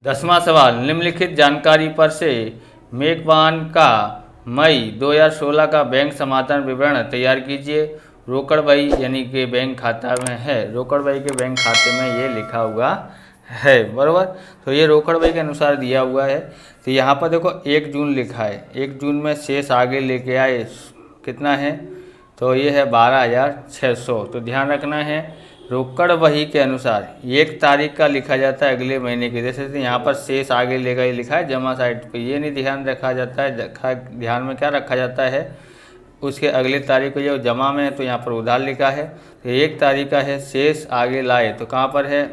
10वां सवाल, निम्नलिखित जानकारी पर से मेघवान का मई 2016 का बैंक समाधान विवरण तैयार कीजिए। रोकड़ बही यानी कि बैंक खाता में है, रोकड़ बही के बैंक खाते में ये लिखा हुआ है, बराबर। तो ये रोकड़ बही के अनुसार दिया हुआ है। तो यहाँ पर देखो 1 जून लिखा है, 1 जून में शेष आगे लेके आए, कितना है, तो ये है 12,600। तो ध्यान रखना है रोकड़ बही के अनुसार 1 तारीख का लिखा जाता है अगले महीने की, जैसे यहाँ पर शेष आगे लेगा ही लिखा है जमा साइड पे, ये नहीं ध्यान रखा जाता है। ध्यान में क्या रखा जाता है, उसके अगले तारीख को ये जमा में है तो यहाँ पर उधार लिखा है। तो 1 तारीख का है, शेष आगे लाए तो कहाँ पर है,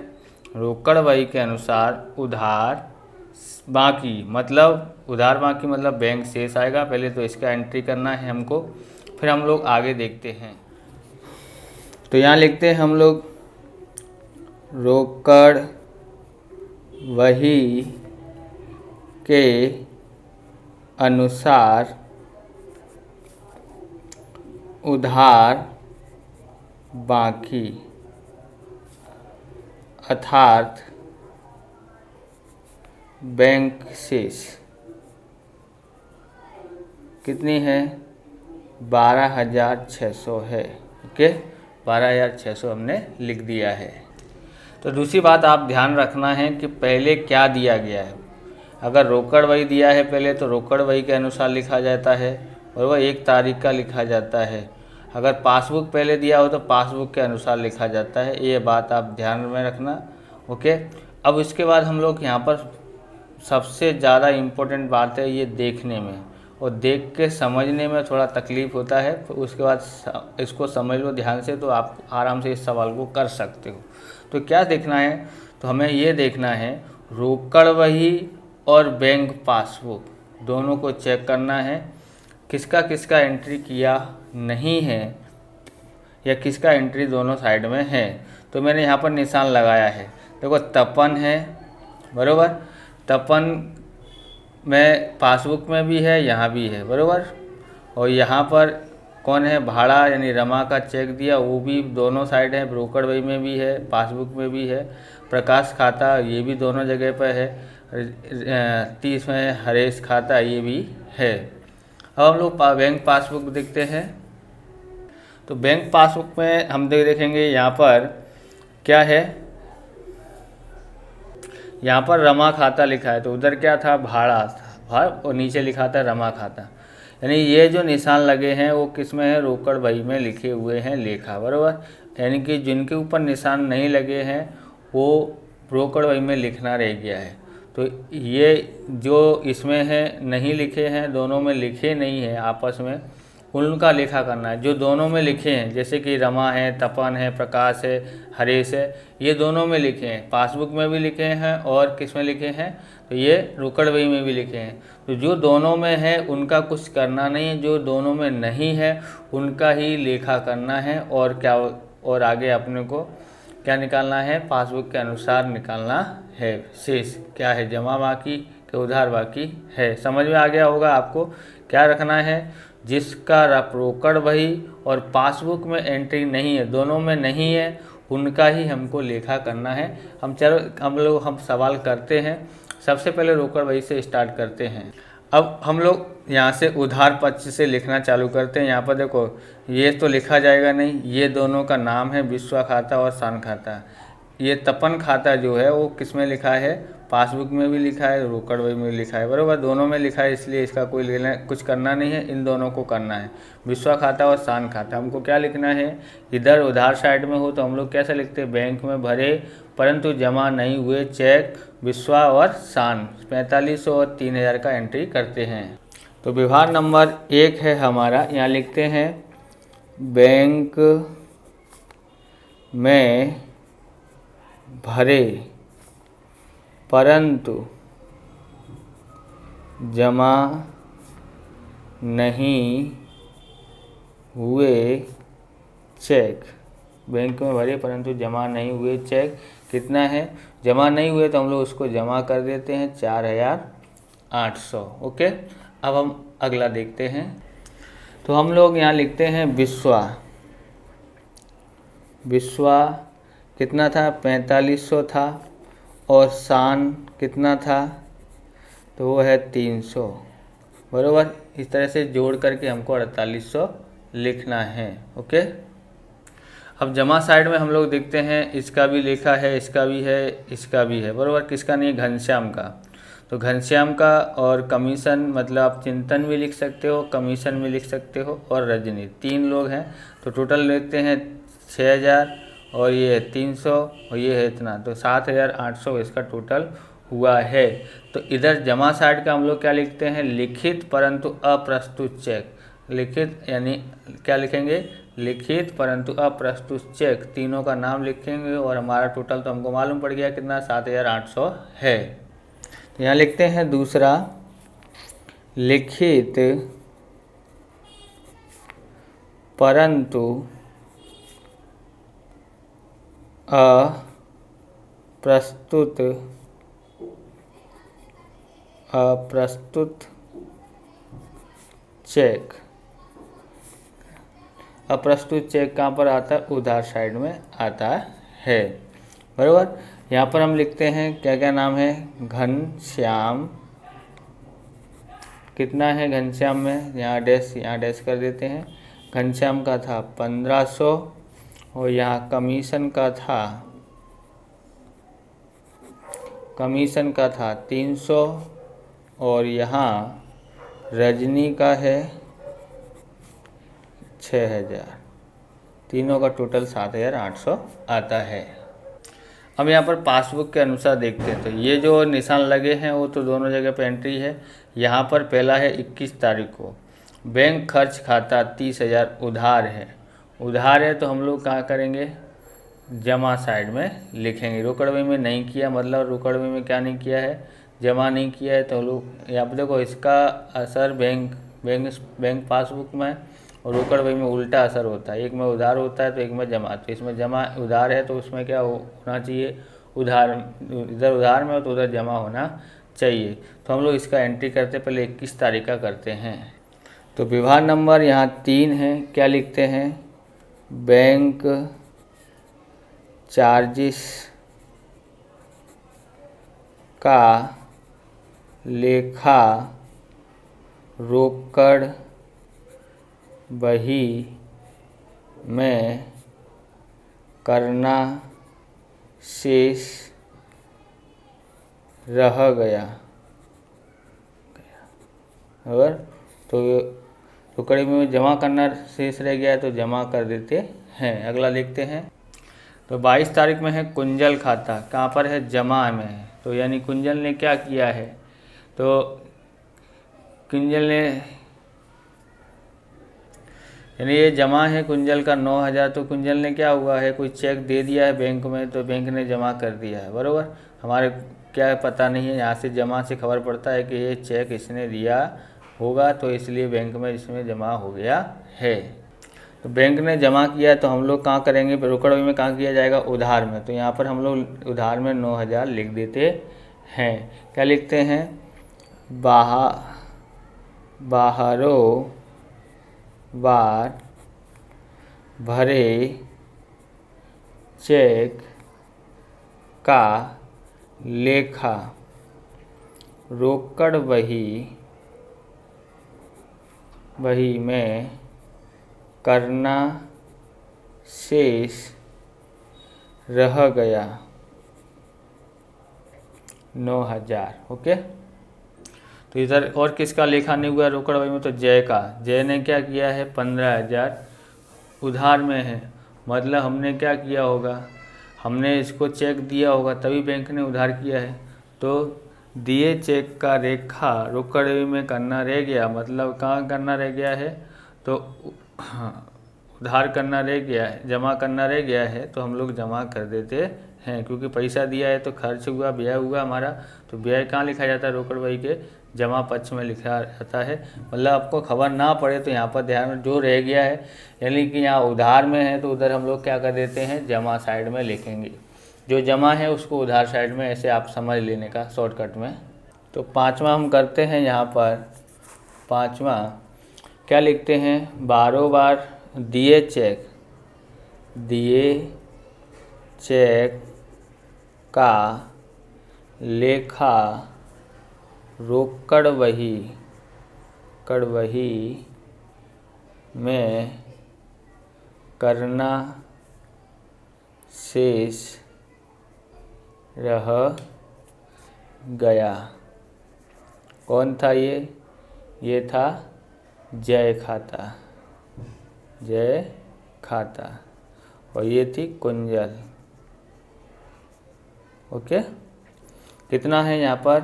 रोकड़ बही के अनुसार उधार बाकी, मतलब उधार बाकी मतलब बैंक शेष आएगा। पहले तो इसका एंट्री करना है हमको, फिर हम लोग आगे देखते हैं। तो यहाँ लिखते हैं हम लोग रोकड़ बही के अनुसार उधार बाकी अर्थात बैंक शेष कितनी है, 12,600 है। ओके, 12,600 हमने लिख दिया है। तो दूसरी बात आप ध्यान रखना है कि पहले क्या दिया गया है। अगर रोकड़ बही दिया है पहले तो रोकड़ बही के अनुसार लिखा जाता है, और वह 1 तारीख का लिखा जाता है। अगर पासबुक पहले दिया हो तो पासबुक के अनुसार लिखा जाता है, ये बात आप ध्यान में रखना। ओके, अब इसके बाद हम लोग यहाँ पर सबसे ज़्यादा इम्पोर्टेंट बात है ये देखने में, और देख के समझने में थोड़ा तकलीफ़ होता है, तो उसके बाद इसको समझ लो ध्यान से तो आप आराम से इस सवाल को कर सकते हो। तो क्या देखना है, तो हमें ये देखना है रोकड़ बही और बैंक पासबुक दोनों को चेक करना है, किसका किसका एंट्री किया नहीं है या किसका एंट्री दोनों साइड में है। तो मैंने यहाँ पर निशान लगाया है, देखो तपन है, बराबर, तपन में पासबुक में भी है, यहाँ भी है, बराबर। और यहाँ पर कौन है, भाड़ा यानी रमा का चेक दिया, वो भी दोनों साइड है, रोकड़ बही में भी है, पासबुक में भी है। प्रकाश खाता ये भी दोनों जगह पर है, 30 में हरेश खाता ये भी है। अब हम लोग बैंक पासबुक देखते हैं। तो बैंक पासबुक में हम देखेंगे यहाँ पर क्या है, यहाँ पर रमा खाता लिखा है, तो उधर क्या था, भाड़ा था, और नीचे लिखा था रमा खाता। यानी ये जो निशान लगे हैं वो किस में है, रोकड़ बही में लिखे हुए हैं लेखा, बराबर। यानी कि जिनके ऊपर निशान नहीं लगे हैं वो रोकड़ बही में लिखना रह गया है। तो ये जो इसमें है नहीं लिखे हैं, दोनों में लिखे नहीं हैं आपस में, उनका लेखा करना है। जो दोनों में लिखे हैं जैसे कि रमा है, तपन है, प्रकाश है, हरेश है, ये दोनों में लिखे हैं, पासबुक में भी लिखे हैं और किस में लिखे हैं, तो ये रोकड़ बही में भी लिखे हैं। तो जो दोनों में है उनका कुछ करना नहीं है, जो दोनों में नहीं है उनका ही लेखा करना है। और क्या, और आगे अपने को क्या निकालना है, पासबुक के अनुसार निकालना है। शेष क्या है, जमा बाकी के उधार बाकी है। समझ में आ गया होगा आपको। क्या रखना है, जिसका रोकड़ बही और पासबुक में एंट्री नहीं है, दोनों में नहीं है, उनका ही हमको लेखा करना है। हम सवाल करते हैं। सबसे पहले रोकड़ बही से स्टार्ट करते हैं। अब हम लोग यहाँ से उधार पक्ष से लिखना चालू करते हैं। यहाँ पर देखो ये तो लिखा जाएगा नहीं, ये दोनों का नाम है विश्वा खाता और शान खाता। ये तपन खाता जो है वो किस में लिखा है, पासबुक में भी लिखा है, रोकड़ बही में भी लिखा है, बराबर, दोनों में लिखा है, इसलिए इसका कोई लेना कुछ करना नहीं है, इन दोनों को करना है। विश्वा खाता और शान खाता हमको क्या लिखना है, इधर उधार साइड में हो तो हम लोग कैसे लिखते हैं, बैंक में भरे परंतु जमा नहीं हुए चेक विश्वा और शान 4500 और 3000 का एंट्री करते हैं। तो व्यवहार नंबर 1 है हमारा, यहाँ लिखते हैं बैंक में भरे परंतु जमा नहीं हुए चेक, बैंक में भरे परंतु जमा नहीं हुए चेक कितना है, जमा नहीं हुए तो हम लोग उसको जमा कर देते हैं 4,800। ओके, अब हम अगला देखते हैं। तो हम लोग यहाँ लिखते हैं विश्वा, विश्वा कितना था, 4500 था, और शान कितना था, तो वो है 300, बराबर। इस तरह से जोड़ करके हमको 4800 लिखना है। ओके, अब जमा साइड में हम लोग देखते हैं इसका भी लिखा है, इसका भी है, इसका भी है, बराबर। किसका नहीं, घनश्याम का। तो घनश्याम का और कमीशन, मतलब आप चिंतन भी लिख सकते हो, कमीशन भी लिख सकते हो, और रजनी, 3 लोग हैं। तो टोटल लेते हैं 6000, और ये है 300, और ये है इतना, तो 7800 इसका टोटल हुआ है। तो इधर जमा साइड का हम लोग क्या लिखते हैं, लिखित परंतु अप्रस्तुत चेक। लिखित यानी क्या लिखेंगे, लिखित परंतु अप्रस्तुत चेक, तीनों का नाम लिखेंगे, और हमारा टोटल तो हमको मालूम पड़ गया कितना, 7800 है। तो यहाँ लिखते हैं दूसरा, लिखित परंतु अप्रस्तुत चेक। अप्रस्तुत चेक कहाँ पर आता है, उधार साइड में आता है, बराबर। यहाँ पर हम लिखते हैं क्या क्या नाम है, घनश्याम, कितना है घनश्याम में, यहाँ डैश कर देते हैं। घनश्याम का था 1500, और यहाँ कमीशन का था 300, और यहाँ रजनी का है 6000, तीनों का टोटल 7800 आता है। अब यहाँ पर पासबुक के अनुसार देखते हैं, तो ये जो निशान लगे हैं वो तो दोनों जगह पे एंट्री है। यहाँ पर पहला है 21 तारीख को, बैंक खर्च खाता 30,000 उधार है, तो हम लोग कहाँ करेंगे, जमा साइड में लिखेंगे। रोकड़वे में नहीं किया, मतलब रोकड़वे में क्या नहीं किया है, जमा नहीं किया है, तो हम लोग यहाँ पर देखो इसका असर बैंक पासबुक में और रोकड़वे में उल्टा असर होता है। एक में उधार होता है तो एक में जमा। तो इसमें जमा उधार है तो उसमें क्या होना चाहिए, उधार, इधर उधार में हो तो उधर जमा होना चाहिए। तो हम लोग इसका एंट्री करते पहले 21 तारीख का करते हैं। तो विभाग नंबर यहाँ 3 है, क्या लिखते हैं, बैंक चार्जिस का लेखा रोकड़ बही में करना शेष रह गया, और तो टुकड़े में जमा करना शेष रह गया है तो जमा कर देते हैं। अगला देखते हैं, तो 22 तारीख में है कुंजल खाता, कहाँ पर है, जमा में है। तो यानी कुंजल ने क्या किया है, तो कुंजल ने, यानी ये जमा है कुंजल का 9000, तो कुंजल ने क्या हुआ है, कोई चेक दे दिया है बैंक में, तो बैंक ने जमा कर दिया है, बराबर। हमारे क्या पता नहीं है, यहाँ से जमा से खबर पड़ता है कि ये चेक इसने दिया होगा, तो इसलिए बैंक में इसमें जमा हो गया है। तो बैंक ने जमा किया तो हम लोग कहाँ करेंगे, रोकड़वे में कहाँ किया जाएगा, उधार में। तो यहाँ पर हम लोग उधार में 9000 लिख देते हैं। क्या लिखते हैं, बाहरों बार भरे चेक का लेखा रोकड़ बही में करना शेष रह गया 9000। ओके, तो इधर और किसका लेखा नहीं हुआ रोकड़ बही में, तो जय का। जय ने क्या किया है, 15000 उधार में है, मतलब हमने क्या किया होगा, हमने इसको चेक दिया होगा तभी बैंक ने उधार किया है। तो दिए चेक का रेखा रोकड़ बही में करना रह गया, मतलब कहाँ करना रह गया है, तो उधार करना रह गया है, जमा करना रह गया है, तो हम लोग जमा कर देते हैं। क्योंकि पैसा दिया है तो खर्च हुआ, व्यय हुआ हमारा, तो व्यय कहाँ लिखा जाता है, रोकड़ बही के जमा पक्ष में लिखा जाता है। मतलब आपको खबर ना पड़े तो यहाँ पर ध्यान में जो रह गया है, यानी कि यहाँ उधार में है तो उधर हम लोग क्या कर देते हैं, जमा साइड में लिखेंगे। जो जमा है उसको उधार साइड में, ऐसे आप समझ लेने का शॉर्टकट में। तो 5वां हम करते हैं, यहाँ पर 5वां क्या लिखते हैं, बारोबार दिए चेक का लेखा रोकड़ वही में करना शेष रह गया। कौन था ये था जय खाता और ये थी कुंजल। ओके, कितना है यहाँ पर?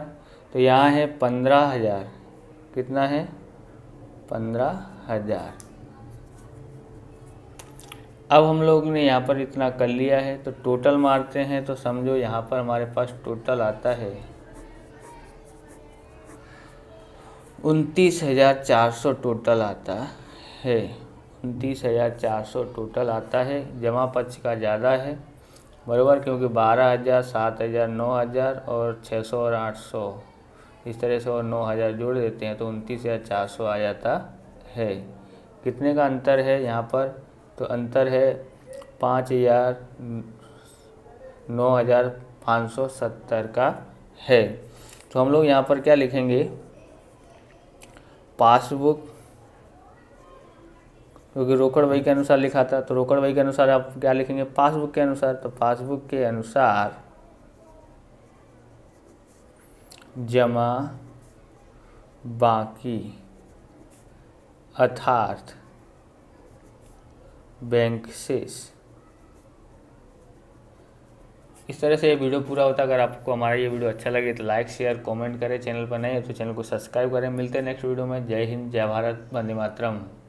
तो यहाँ है 15,000। कितना है? 15,000। अब हम लोग ने यहाँ पर इतना कर लिया है, तो टोटल मारते हैं। तो समझो यहाँ पर हमारे पास टोटल आता है 29,400 टोटल आता है। 29,400 टोटल आता है। जमा पक्ष का ज़्यादा है, बराबर, क्योंकि 12,000, 7,000, 9,000 और 600 और 800 इस तरह से, और 9,000 जोड़ देते हैं तो 29,400 आ जाता है। कितने का अंतर है यहाँ पर? तो अंतर है 5,000, 9,570 का है। तो हम लोग यहाँ पर क्या लिखेंगे? पासबुक, क्योंकि रोकड़ वही के अनुसार लिखा था, तो रोकड़ वही के अनुसार आप क्या लिखेंगे? पासबुक के अनुसार। तो पासबुक के अनुसार जमा बाकी अर्थात बैंक शेष। इस तरह से ये वीडियो पूरा होता है। अगर आपको हमारा ये वीडियो अच्छा लगे तो लाइक, शेयर, कमेंट करें। चैनल पर नए हैं तो चैनल को सब्सक्राइब करें। मिलते हैं नेक्स्ट वीडियो में। जय हिंद, जय भारत, वंदे मातरम।